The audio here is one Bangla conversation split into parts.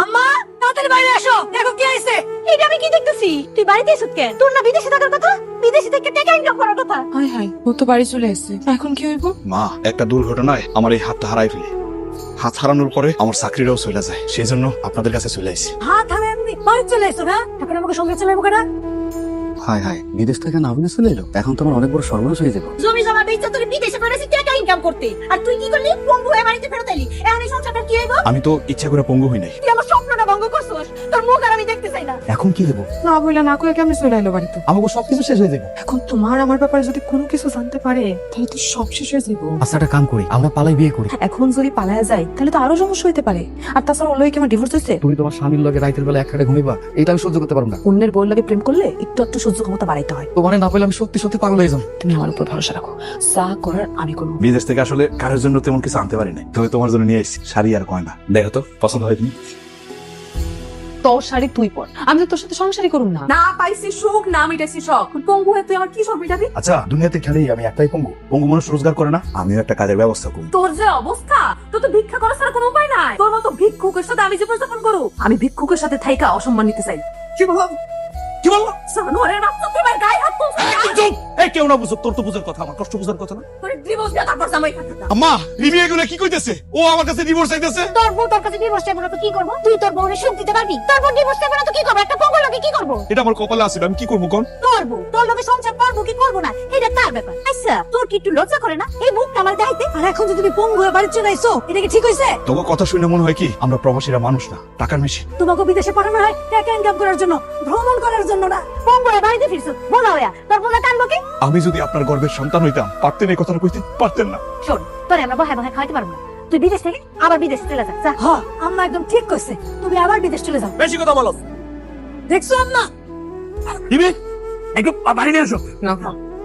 আম্মা তাড়াতাড়ি বাইরে আসো, দেখো কি হইছে। এটা আমি কি দেখতেছি? তুই বাড়িতে এসেছ কেন? তোর না বিদেশে থাকার কথা? বিদেশে থেকে টাকা ইনকাম করার কথা। হাই হাই, ও তো বাড়ি চলে এসেছে, এখন কি হইব? মা, একটা দুর্ঘটনায় আমার এই হাতটা হারাই ফেলি। হাত হারানোর পরে আমার চাকরিটাও চলে যায়, সেই জন্য আপনাদের কাছে চলে আসি। হাত হারাই এমনি বাড়ি চলে এসো না? এখন আমাকে সঙ্গে চলে যাবো কেন? হাই হাই, বিদেশ থেকে না আপনি চলে এলো, এখন তো আমার অনেক বড় সর্বনাশ হয়ে যাবে। জমি জমা বেচে তোকে বিদেশে পাঠাইছি টাকা ইনকাম করতে, আর তুই কি করলি? পঙ্গু হয়ে বাড়িতে ফেরত এলি। এখন এই সংসারটা কি হইব? আমি তো ইচ্ছা করে পঙ্গু হই নাই। তুই আমার স্বপ্নটা ভঙ্গ করছিস, তোর মুখ আর আমি দেখতে চাই না। এখন কি দেবো? না বইলা না কয়ে কেমন চলে এলো বাড়িতে? আমাকে সবকিছু শেষ হয়ে যাবে। এখন তোমার আমার ব্যাপারে যদি কোনো কিছু জানতে পারে তাহলে তো সব শেষ হয়ে যাবো। আচ্ছা, একটা কাম করি, আমরা পালাই বিয়ে করি। এখন যদি পালায়া যায় তাহলে তো আরো সমস্যা হইতে পারে। আর তাছাড়া ওর লগে কি আমার ডিভোর্স হয়েছে? তুমি তোমার স্বামীর লগে রাতের বেলা এক খাটে ঘুমিবা, এটা আমি সহ্য করতে পারবো না। অন্যের বউর লাগে প্রেম করলে একটু একটু সহ্য ক্ষমতা বাড়াইতে হয়। তোমার না পেলে আমি সত্যি সত্যি পাগল হয়ে যাবো। তুমি আমার উপর ভরসা রাখো, যা করার আমি করবো। বিদেশ থেকে আসলে কারোর জন্য তেমন কিছু আনতে পারি নাই, তবে তোমার জন্য নিয়ে এসেছি শাড়ি আর গয়না। দেখো তো পছন্দ হয় কি? তোর শাড়ি তুই পর, আমি তো তোর সাথে সংসারই করুম না। না পাইছি সুখ, না মিটাইছি শখ, পঙ্গু হয়ে তুই আমার কি সব মিটাবি? আচ্ছা, দুনিয়াতে খালি আমি একটাই পঙ্গু? পঙ্গু মানুষ রোজগার করে না? আমিও একটা কাজের ব্যবস্থা করি। তোর যে অবস্থা, তোর তো ভিক্ষা করার ছাড়া কোনো উপায় নাই। তোর মতো ভিক্ষুকের সাথে আমি জীবনযাপন করো? আমি ভিক্ষুকের সাথে থাইকা অসম্মান নিতে চাই। কি বললাম? কি বললাম? জানোয়ারের বাচ্চা, তুই আমার গায়ে হাত তুলছিস। এই কেউ না বুঝুক, তোর তো বুঝার কথা, আমার কষ্ট বুঝার কথা না। তোর ডিভোর্স দিয়ে তারপর জামাই খাতে দাও। আম্মা, রিমি এগুলো কি কইতেছে? ও আমার কাছে ডিভোর্স চাইতেছে। তোর বউ তোর কাছে ডিভোর্স চাইবো না তো কি করবো? তুই তোর বউরে সুখ দিতে পারবি? তোর বউ ডিভোর্স চাইবো না তো কি করবো? একটা পঙ্গু লোকে কি করবো? এটা আমার কপালে আছে, আমি কি করবো কোন? তোর বউ তোর লোকে সংসার করবো কি করবো না এটা তার ব্যাপার। আচ্ছা, তোর কি একটু লজ্জা করে না এই মুখটা আমার দেখাইতে? আর এখন যদি তুমি পঙ্গু হয়ে বাড়ি চলে আইছো, এটা কি ঠিক হইছে? তোমার কথা শুনে মনে হয় কি আমরা প্রবাসীরা মানুষ না, টাকার মেশিন। তোমাকে বিদেশে পাঠানো হয় টাকা ইনকাম করার জন্য, ভ্রমণ করার জন্য না। পঙ্গু হয়ে বাড়িতে ফিরছো, বোনা হইয়া তোর বোনা কানবো কি? আমি যদি আপনার গর্ভের সন্তান হইতাম, পারতেন এই কথাটা কইতে? পারতেন না। শোন, তোরে আমরা বহায় বহায় খাওয়াইতে পারবো না। তুই বিদেশ থেকে আবার বিদেশে চলে যা। যা। হ্যাঁ, আম্মা একদম ঠিক কইছে, তুমি আবার বিদেশ চলে যাও। বেশি কথা বলো। দেখছো আম্মা? রিমি, একটু পানি নিয়ে আসো। না,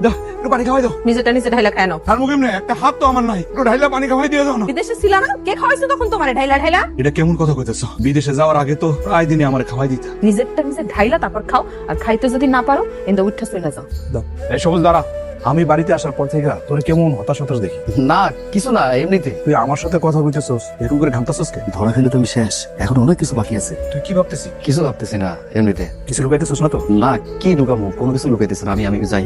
দাও, একটু পানি খাওয়াই দাও। নিজেটা নিজে ঢাইলা খায় নাও। আর মুখে এমনি একটা হাত তো আমার নাই, একটু ঢাইলা পানি খাওয়াই দিয়ে দাও না। বিদেশে ছিল না, কে খাওয়াইছে তখন তোমারে ঢাইলা ঢাইলা? এটা কেমন কথা কইতেছো? বিদেশে যাওয়ার আগে তো প্রায় দিনই আমার খাওয়াই দিতা। নিজেরটা নিজে ঢাইলা তারপর খাও, আর খাইতে যদি না পারো এন্দা উঠে চলে যাও। দাও। এই সবুজ দাঁড়া, আমি বাড়িতে আসার পর থেকে তোর কেমন হতাশ হতাশ দেখি। না কিছু না, এমনিতে। তুই আমার সাথে কথা কইতেছস, এরকম করে ঘামতাছস কে? ধরা খেলে তুমি শেষ, এখন অনেক কিছু বাকি আছে। তুই কি ভাবতেছিস? কিছু ভাবতেছি না, এমনিতে। কিছু লুকাইতেছস না তো? না, কি লুকামো? কোনো কিছু লুকাইতেছি না, আমি যাই।